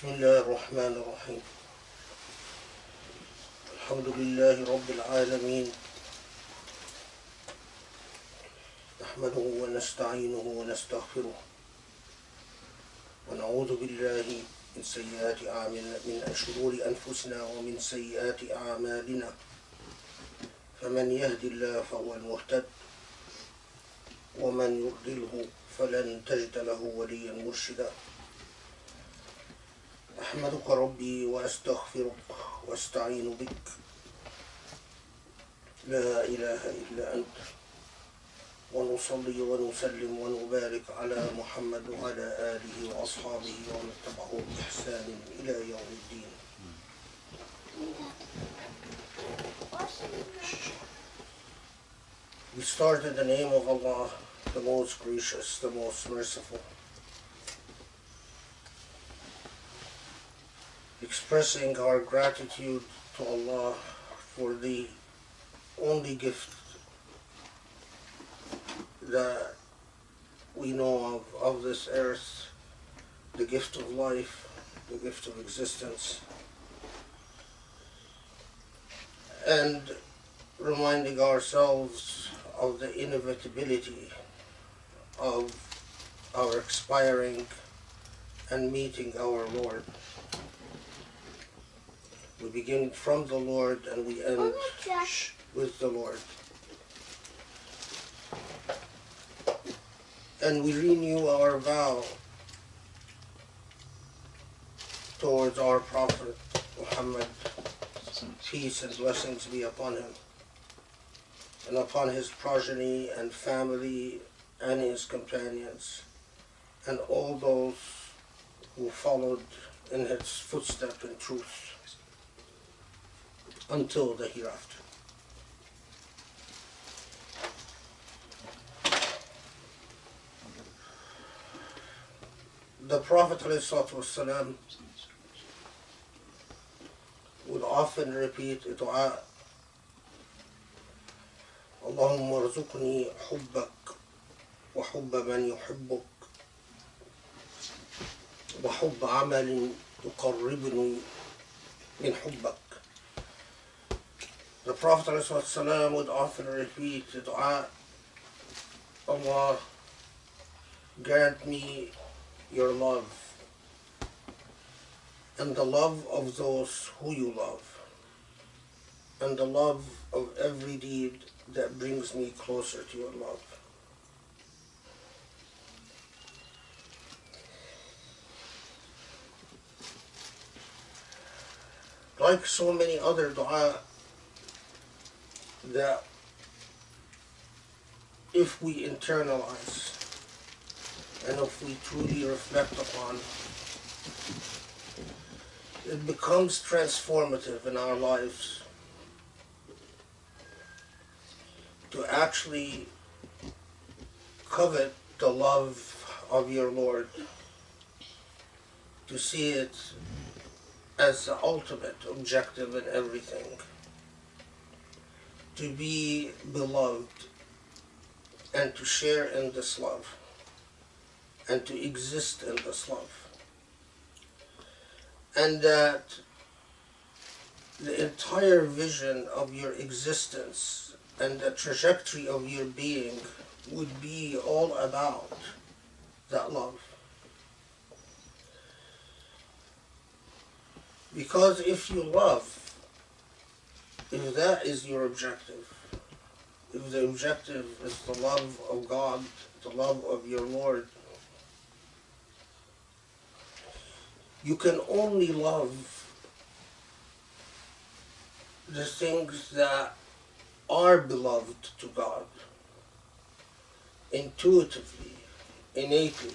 بسم الله الرحمن الرحيم الحمد لله رب العالمين نحمده ونستعينه ونستغفره ونعوذ بالله من سيئات أعمالنا من شرور أنفسنا ومن سيئات أعمالنا فمن يهد الله فهو المهتد ومن يضلله فلن تجد له وليا مرشدا أحمدك ربي وأستغفرك وأستعين بك لا إله إلا أنت ونصلي ونسلم ونبارك على محمد وعلى آله وأصحابه ومن تبعه بإحسان إلى يوم الدين. We start in the name of Allah, the most gracious, the most merciful, expressing our gratitude to Allah for the only gift that we know of this earth, the gift of life, the gift of existence, and reminding ourselves of the inevitability of our expiring and meeting our Lord. We begin from the Lord and we end with the Lord. And we renew our vow towards our Prophet Muhammad, peace and blessings be upon him, and upon his progeny and family and his companions, and all those who followed in his footsteps in truth until the hereafter. The Prophet ﷺ would often repeat a dua, Allahumma rzuqni hubbak wa hubba man yuhibbuk wa hubba amalin yuqarribuni min hubbak. The Prophet ﷺ would often repeat the dua, Allah, grant me your love and the love of those who you love and the love of every deed that brings me closer to your love. Like so many other dua that if we internalize and if we truly reflect upon, it becomes transformative in our lives to actually covet the love of your Lord, to see it as the ultimate objective in everything, to be beloved and to share in this love and to exist in this love, and that the entire vision of your existence and the trajectory of your being would be all about that love. Because if you love, if that is your objective, if the objective is the love of God, the love of your Lord, you can only love the things that are beloved to God, intuitively, innately,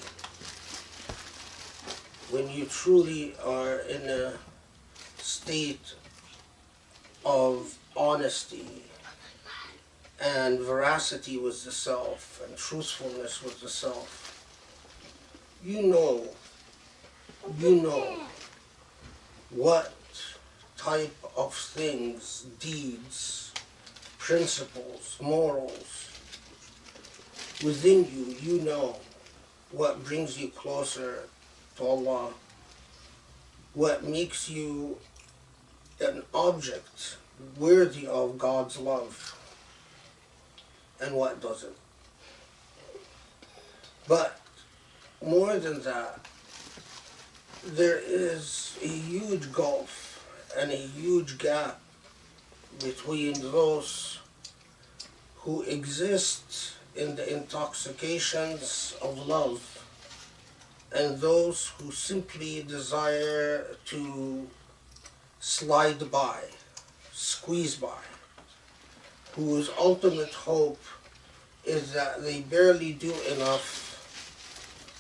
when you truly are in a state of honesty and veracity with the self and truthfulness with the self. You know what type of things, deeds, principles, morals within you, you know what brings you closer to Allah what makes you an object worthy of God's love and what doesn't. But more than that, there is a huge gulf and a huge gap between those who exist in the intoxications of love and those who simply desire to slide by, squeeze by, whose ultimate hope is that they barely do enough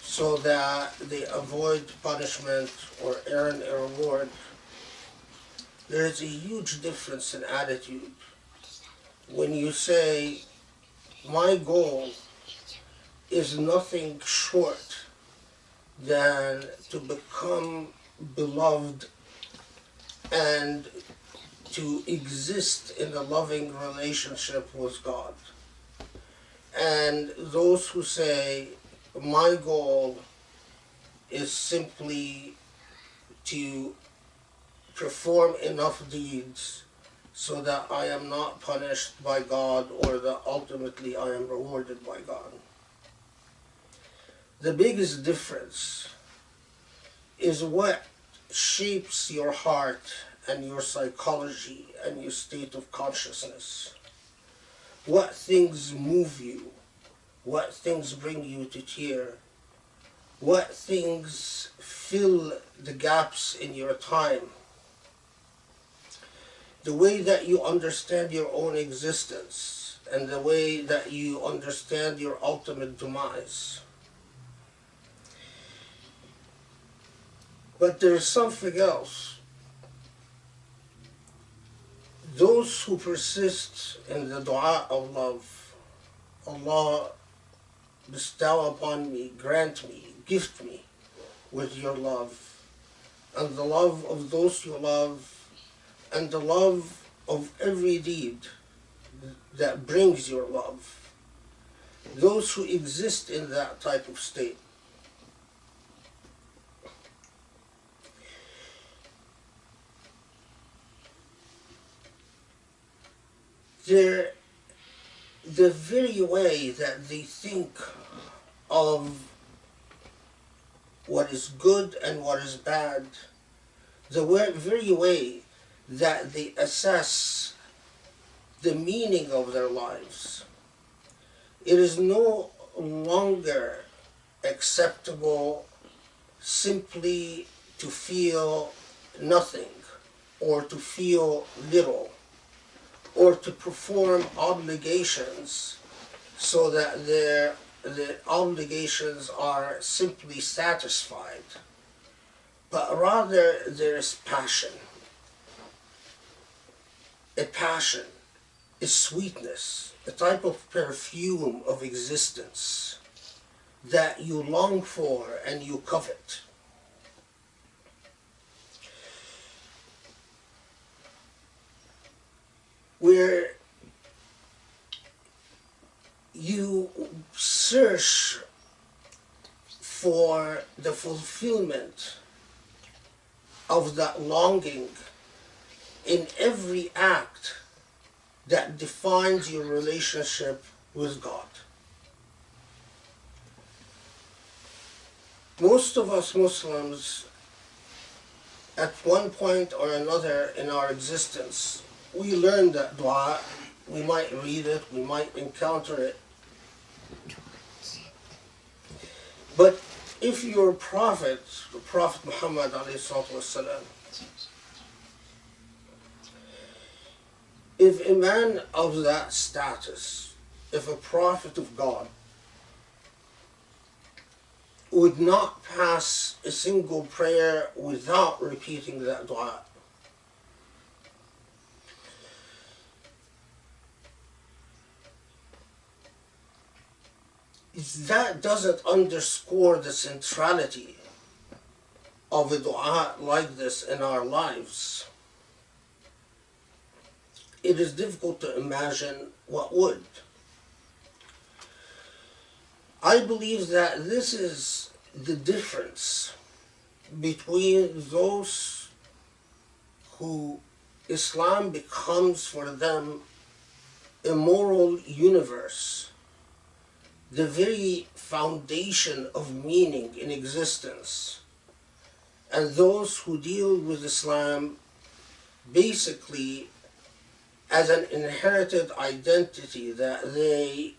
so that they avoid punishment or earn a reward. There is a huge difference in attitude when you say, my goal is nothing short than to become beloved and to exist in a loving relationship with God. And those who say, my goal is simply to perform enough deeds so that I am not punished by God or that ultimately I am rewarded by God. The biggest difference is what shapes your heart and your psychology and your state of consciousness. What things move you, what things bring you to tear, what things fill the gaps in your time. The way that you understand your own existence and the way that you understand your ultimate demise. But there is something else. Those who persist in the dua of love, Allah, bestow upon me, grant me, gift me with your love, and the love of those you love, and the love of every deed that brings your love. Those who exist in that type of state. The very way that they think of what is good and what is bad, the very way that they assess the meaning of their lives, it is no longer acceptable simply to feel nothing or to feel little or to perform obligations so that the obligations are simply satisfied, but rather there is passion. A passion, a sweetness, a type of perfume of existence that you long for and you covet. Where you search for the fulfillment of that longing in every act that defines your relationship with God. Most of us Muslims, at one point or another in our existence, we learn that dua, we might read it, we might encounter it. But if your prophet, the Prophet Muhammad ﷺ, if a man of that status, if a prophet of God, would not pass a single prayer without repeating that dua, that doesn't underscore the centrality of a dua like this in our lives. It is difficult to imagine what would. I believe that this is the difference between those who Islam becomes for them a moral universe, the very foundation of meaning in existence, and those who deal with Islam basically as an inherited identity that they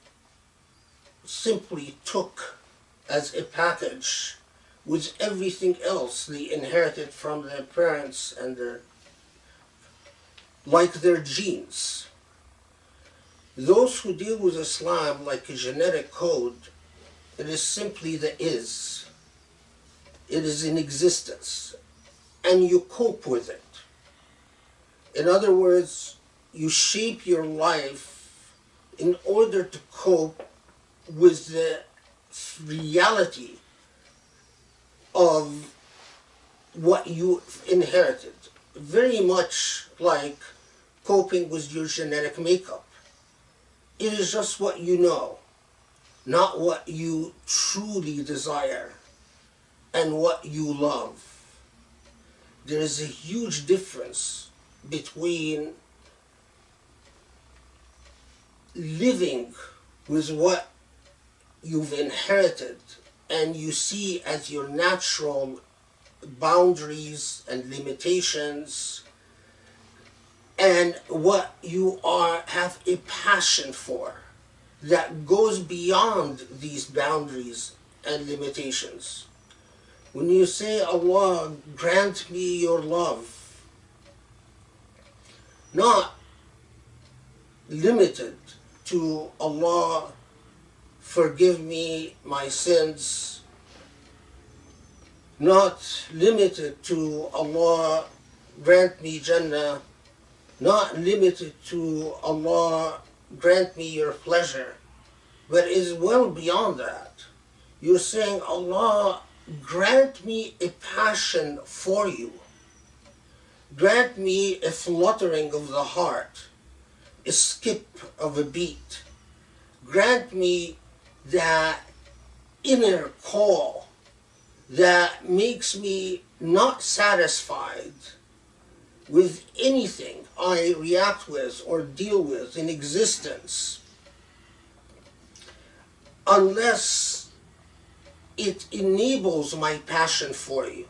simply took as a package with everything else they inherited from their parents and like their genes. Those who deal with Islam like a genetic code, it is simply the is. It is in existence, and you cope with it. In other words, you shape your life in order to cope with the reality of what you inherited. Very much like coping with your genetic makeup. It is just what you know, not what you truly desire and what you love. There is a huge difference between living with what you've inherited and you see as your natural boundaries and limitations, and what you have a passion for that goes beyond these boundaries and limitations. When you say, Allah, grant me your love, not limited to Allah, forgive me my sins, not limited to Allah, grant me Jannah, not limited to Allah, grant me your pleasure, but is well beyond that. You're saying, Allah, grant me a passion for you. Grant me a fluttering of the heart, a skip of a beat. Grant me that inner call that makes me not satisfied with anything I react with or deal with in existence unless it enables my passion for you.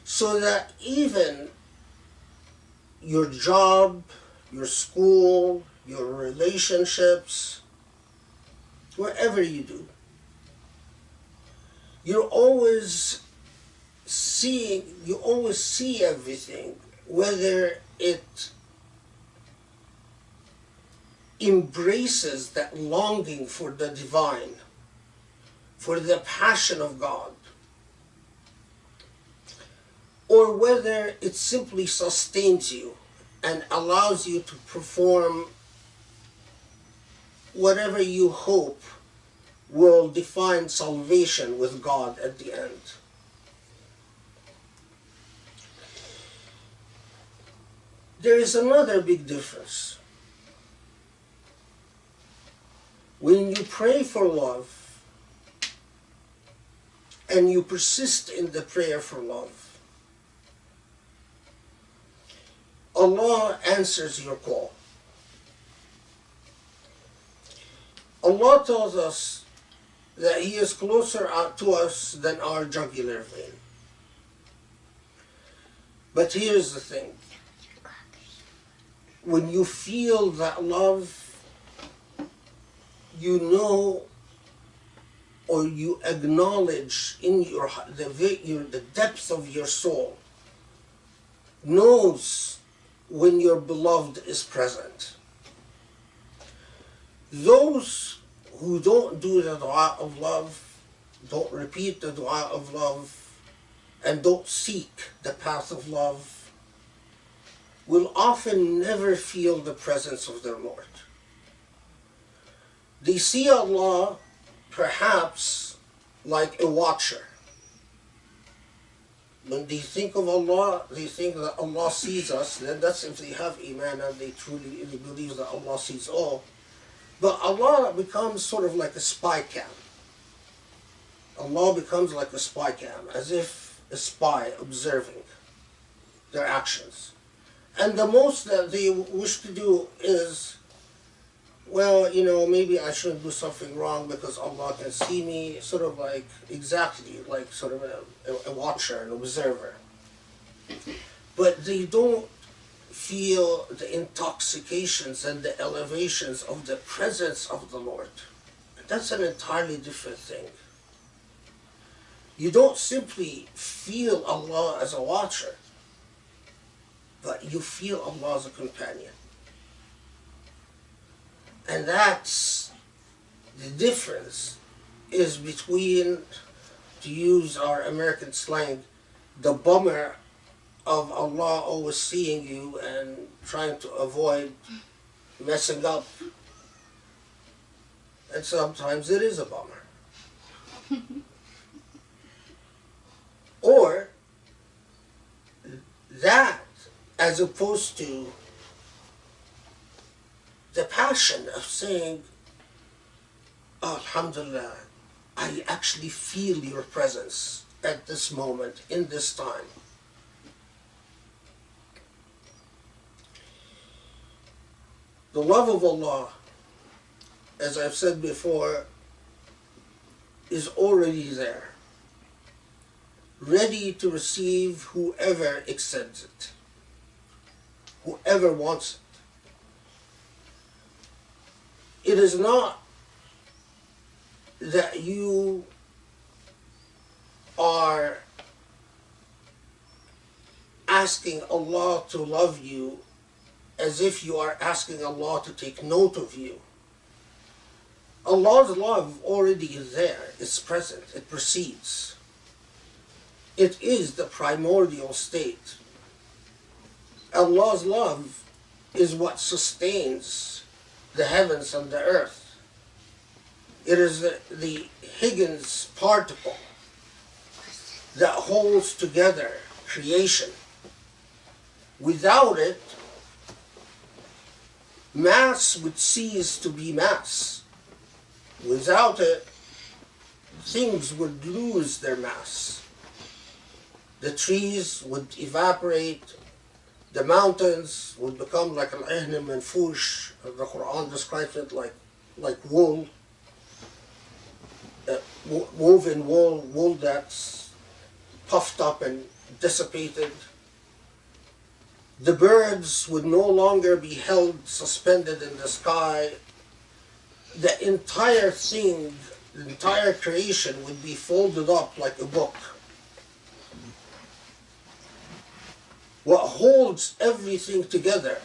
So that even your job, your school, your relationships, wherever you do, you always see everything, whether it embraces that longing for the divine, for the passion of God, or whether it simply sustains you and allows you to perform whatever you hope will define salvation with God at the end. There is another big difference. When you pray for love and you persist in the prayer for love, Allah answers your call. Allah tells us that He is closer to us than our jugular vein. But here's the thing. When you feel that love, you know or you acknowledge in the depths of your soul, knows when your beloved is present. Those who don't do the dua of love, don't repeat the dua of love, and don't seek the path of love, will often never feel the presence of their Lord. They see Allah perhaps like a watcher. When they think of Allah, they think that Allah sees us. Then that's if they have Iman and they truly believe that Allah sees all. But Allah becomes sort of like a spy cam. Allah becomes like a spy cam, as if a spy observing their actions. And the most that they wish to do is, well, maybe I shouldn't do something wrong because Allah can see me, sort of like, exactly, like sort of a watcher, an observer. But they don't feel the intoxications and the elevations of the presence of the Lord. That's an entirely different thing. You don't simply feel Allah as a watcher, but you feel Allah as a companion. And that's the difference is between, to use our American slang, the bummer of Allah always seeing you and trying to avoid messing up. And sometimes it is a bummer. Or that, as opposed to the passion of saying, oh, Alhamdulillah, I actually feel your presence at this moment, in this time. The love of Allah, as I've said before, is already there, ready to receive whoever accepts it, whoever wants it. It is not that you are asking Allah to love you as if you are asking Allah to take note of you. Allah's love already is there, it's present, it precedes. It is the primordial state. Allah's love is what sustains the heavens and the earth. It is the Higgs particle that holds together creation. Without it, mass would cease to be mass. Without it, things would lose their mass. The trees would evaporate, the mountains would become like al-ihn manfush. The Quran describes it like wool, woven wool that's puffed up and dissipated. The birds would no longer be held suspended in the sky. The entire thing, the entire creation would be folded up like a book. What holds everything together,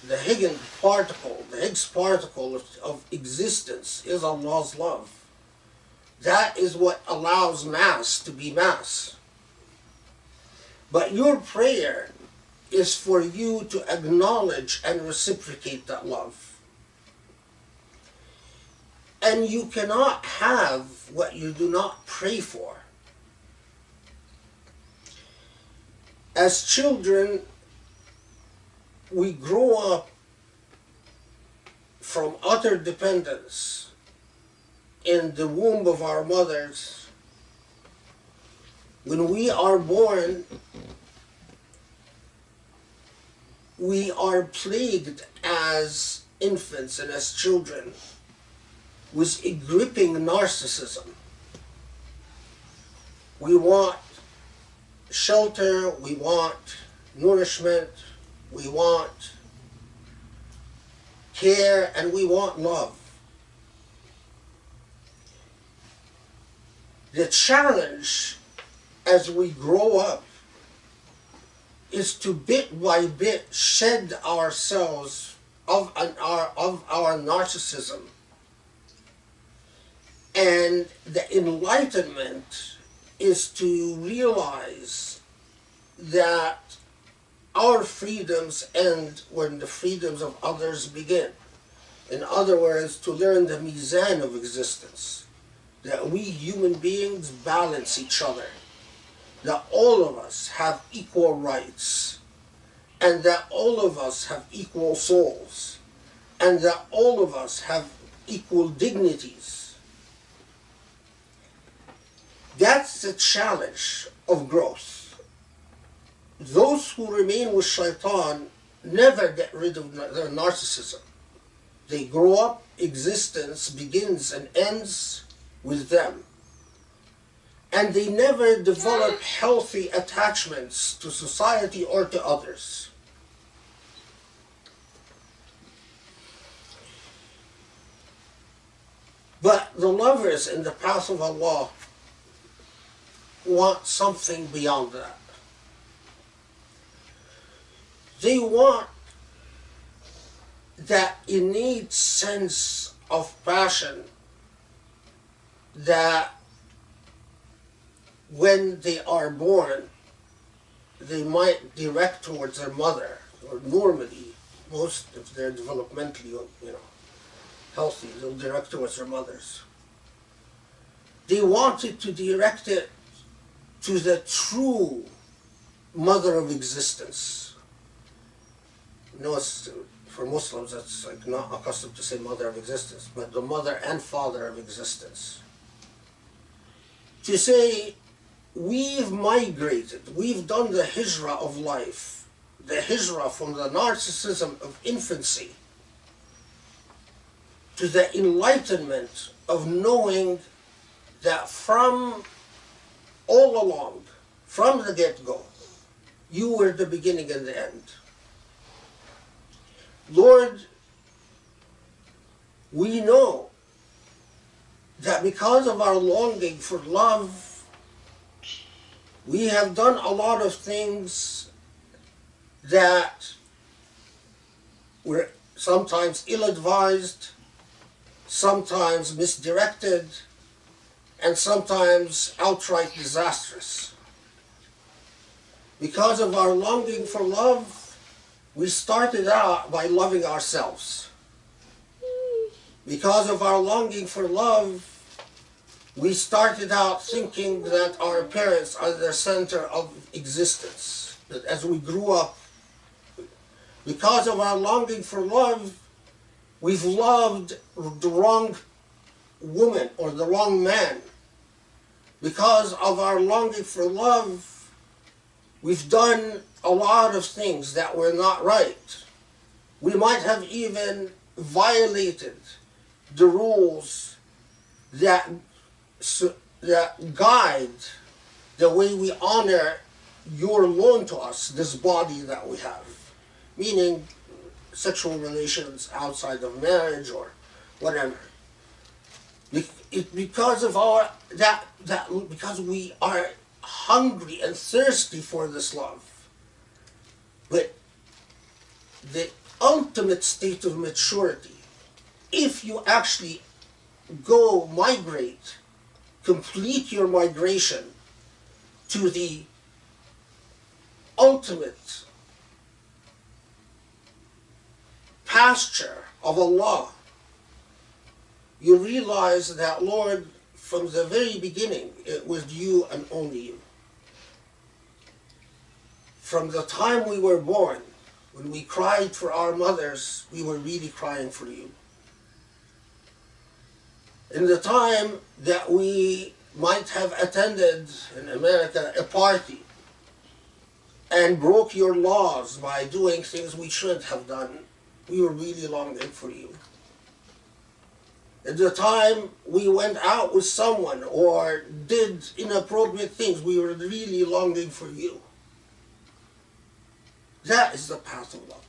the Higgs particle of existence, is Allah's love. That is what allows mass to be mass. But your prayer is for you to acknowledge and reciprocate that love. And you cannot have what you do not pray for. As children, we grow up from utter dependence in the womb of our mothers. When we are born, we are plagued as infants and as children with a gripping narcissism. We want shelter, we want nourishment, we want care, and we want love. The challenge as we grow up is to bit by bit shed ourselves of our narcissism. And the enlightenment is to realize that our freedoms end when the freedoms of others begin. In other words, to learn the mizan of existence, that we human beings balance each other, that all of us have equal rights, and that all of us have equal souls, and that all of us have equal dignities. That's the challenge of growth. Those who remain with shaitan never get rid of their narcissism. They grow up, existence begins and ends with them. And they never develop healthy attachments to society or to others. But the lovers in the path of Allah want something beyond that. They want that innate sense of passion that when they are born, they might direct towards their mother, or normally, most if they're developmentally, healthy, they'll direct towards their mothers. They wanted to direct it to the true mother of existence. Notice, for Muslims, that's like not accustomed to say mother of existence, but the mother and father of existence. To say, we've migrated, we've done the hijrah of life, the hijrah from the narcissism of infancy to the enlightenment of knowing that from all along, from the get-go, you were the beginning and the end. Lord, we know that because of our longing for love, we have done a lot of things that were sometimes ill-advised, sometimes misdirected, and sometimes outright disastrous. Because of our longing for love, we started out by loving ourselves. Because of our longing for love, we started out thinking that our parents are the center of existence. That as we grew up, because of our longing for love, we've loved the wrong woman or the wrong man. Because of our longing for love, we've done a lot of things that were not right. We might have even violated the rules that guide the way we honor your loan to us, this body that we have. Meaning sexual relations outside of marriage or whatever. Because of because we are hungry and thirsty for this love. But the ultimate state of maturity, if you actually go migrate, complete your migration to the ultimate pasture of Allah, you realize that, Lord, from the very beginning, it was you and only you. From the time we were born, when we cried for our mothers, we were really crying for you. In the time that we might have attended in America a party and broke your laws by doing things we shouldn't have done, we were really longing for you. At the time we went out with someone or did inappropriate things, we were really longing for you. That is the path of love.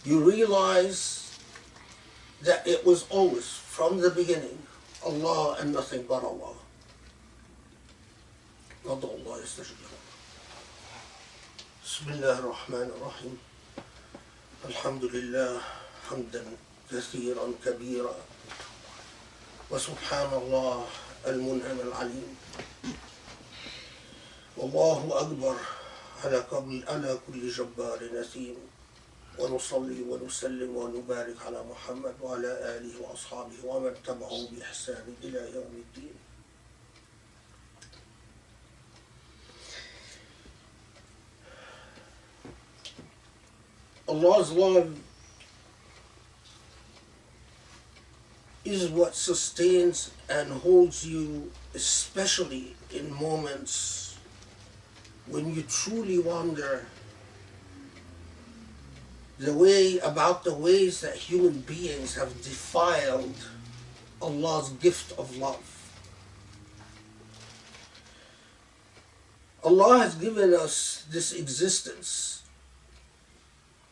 You realize that it was always, from the beginning, Allah and nothing but Allah. ندعو الله يستجيب لنا. بسم الله الرحمن الرحيم. الحمد لله حمدا كثيرا كبيرا وسبحان الله المنعم العليم والله أكبر على كل جبار نسيم ونصلي ونسلم ونبارك على محمد وعلى آله وأصحابه ومن تبعه بإحسان إلى يوم الدين. Allah's love is what sustains and holds you, especially in moments when you truly wonder about the ways that human beings have defiled Allah's gift of love. Allah has given us this existence,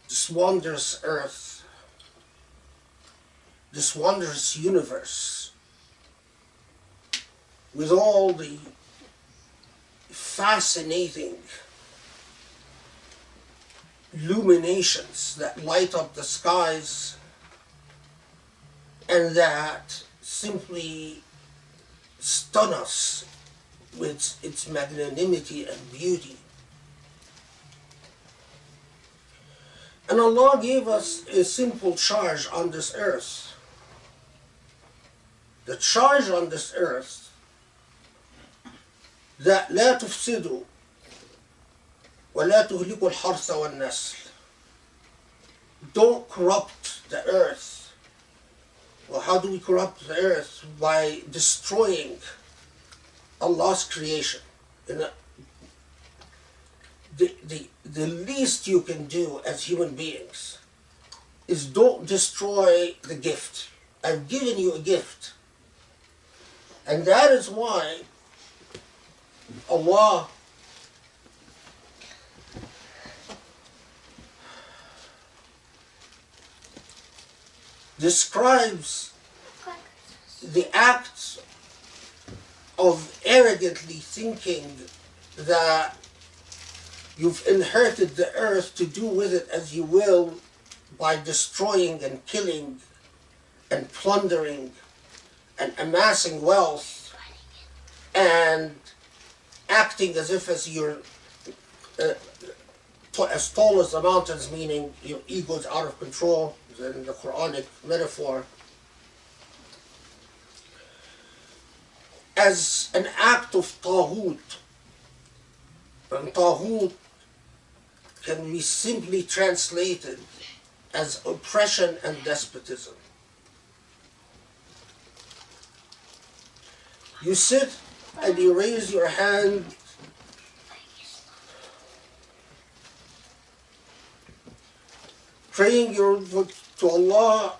this wondrous earth, this wondrous universe, with all the fascinating illuminations that light up the skies and that simply stun us with its magnanimity and beauty. And Allah gave us a simple charge on this earth. The charge on this earth that لا تفسدوا ولا تهلكوا الحرث والنسل. Don't corrupt the earth. Well, how do we corrupt the earth? By destroying Allah's creation. The least you can do as human beings is don't destroy the gift. I've given you a gift. And that is why Allah describes the act of arrogantly thinking that you've inherited the earth to do with it as you will by destroying and killing and plundering and amassing wealth and acting as if as you're as tall as the mountains, meaning your ego is out of control, in the Quranic metaphor, as an act of taghut. And taghut can be simply translated as oppression and despotism. You sit and you raise your hand praying to Allah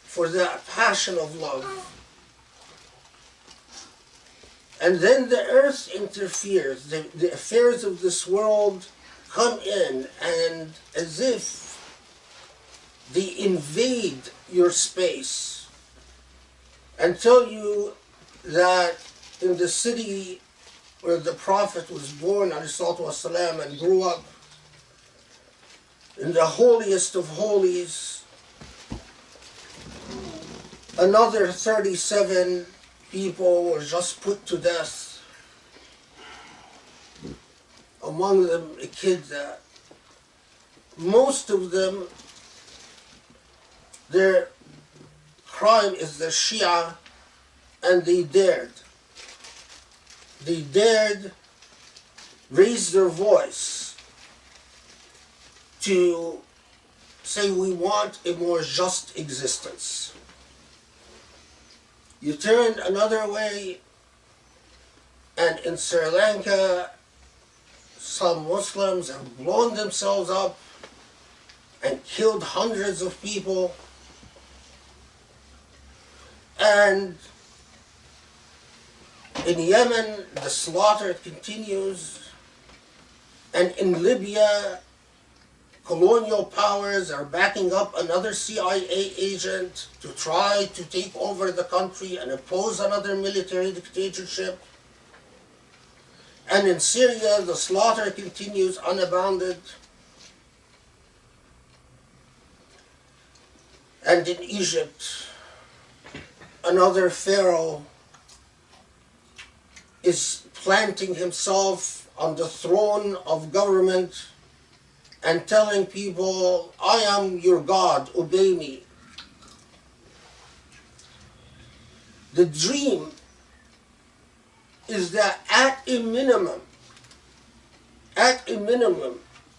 for that passion of love. And then the earth interferes. The affairs of this world come in, and as if they invade your space and tell you that in the city where the Prophet was born, ﷺ, and grew up, in the holiest of holies, another 37 people were just put to death. Among them, a kid that most of them, their crime is the Shia, and they dared raise their voice to say we want a more just existence. You turn another way, and in Sri Lanka, some Muslims have blown themselves up and killed hundreds of people. And in Yemen, the slaughter continues. And in Libya, colonial powers are backing up another CIA agent to try to take over the country and oppose another military dictatorship. And in Syria, the slaughter continues unbounded. And in Egypt, another pharaoh is planting himself on the throne of government and telling people, I am your God, obey me. The dream is that at a minimum,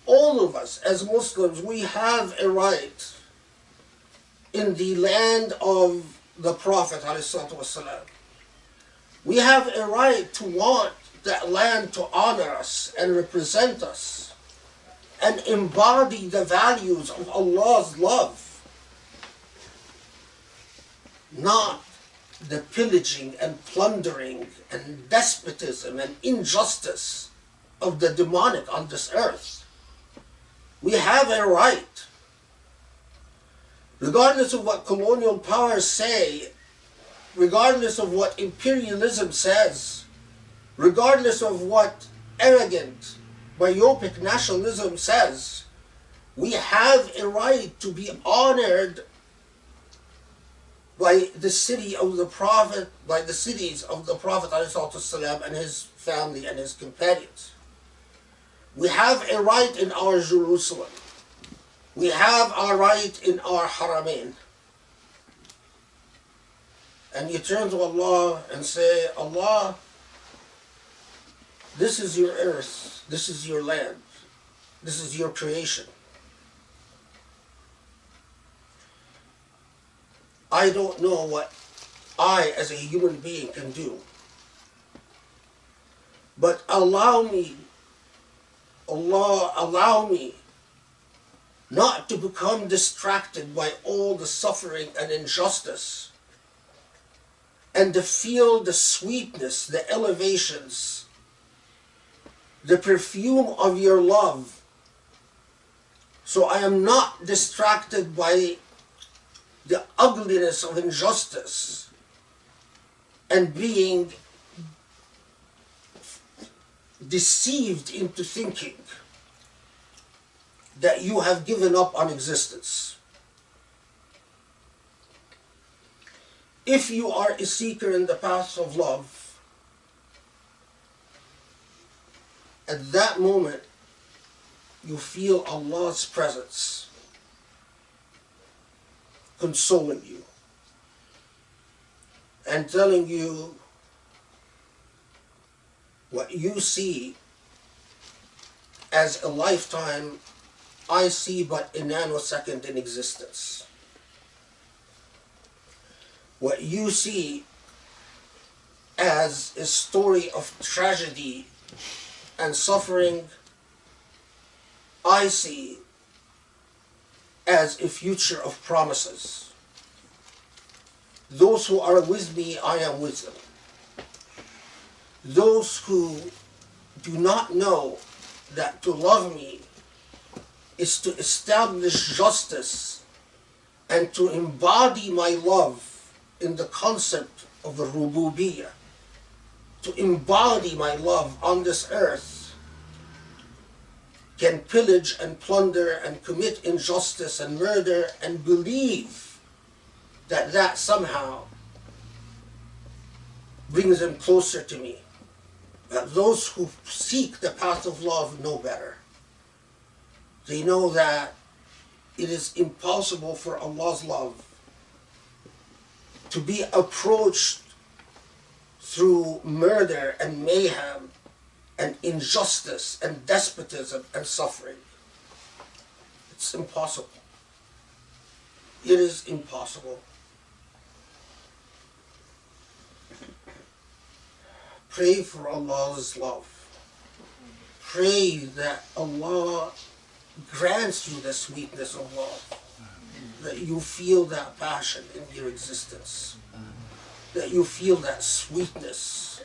all of us as Muslims, we have a right in the land of the Prophet ﷺ. We have a right to want that land to honor us and represent us and embody the values of Allah's love, not the pillaging and plundering and despotism and injustice of the demonic on this earth. We have a right, regardless of what colonial powers say, regardless of what imperialism says, regardless of what arrogant, myopic nationalism says, we have a right to be honored by the city of the Prophet, by the cities of the Prophet ﷺ and his family and his companions. We have a right in our Jerusalem. We have our right in our Haramain. And you turn to Allah and say, Allah, this is your earth, this is your land, this is your creation. I don't know what I as a human being can do, but allow me, Allah, allow me not to become distracted by all the suffering and injustice, and to feel the sweetness, the elevations, the perfume of your love. So I am not distracted by the ugliness of injustice and being deceived into thinking that you have given up on existence. If you are a seeker in the path of love, at that moment you feel Allah's presence consoling you and telling you what you see as a lifetime, I see but a nanosecond in existence. What you see as a story of tragedy and suffering, I see as a future of promises. Those who are with me, I am with them. Those who do not know that to love me is to establish justice and to embody my love in the concept of the rububiyyah, to embody my love on this earth, can pillage and plunder and commit injustice and murder and believe that that somehow brings them closer to me. But those who seek the path of love know better. They know that it is impossible for Allah's love to be approached through murder and mayhem and injustice and despotism and suffering. It's impossible. It is impossible. Pray for Allah's love. Pray that Allah grants you the sweetness of love, that you feel that passion in your existence, that you feel that sweetness,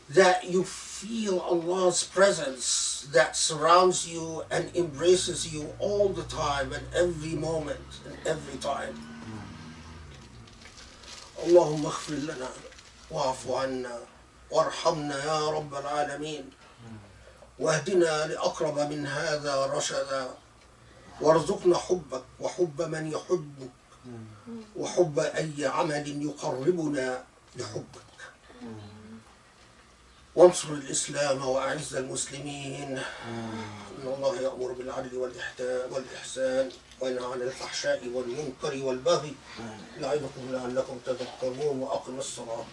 that you feel Allah's presence that surrounds you and embraces you all the time and every moment and every time. Allahumma ighfir lana wa'afu anna warhamna ya Rabbal Alameen واهدنا لأقرب من هذا رشدا وارزقنا حبك وحب من يحبك وحب أي عمل يقربنا لحبك وانصر الإسلام وأعز المسلمين إن الله يأمر بالعدل والإحسان وينهى عن الفحشاء والمنكر والبغي يعظكم لعلكم تذكرون وأقم الصلاة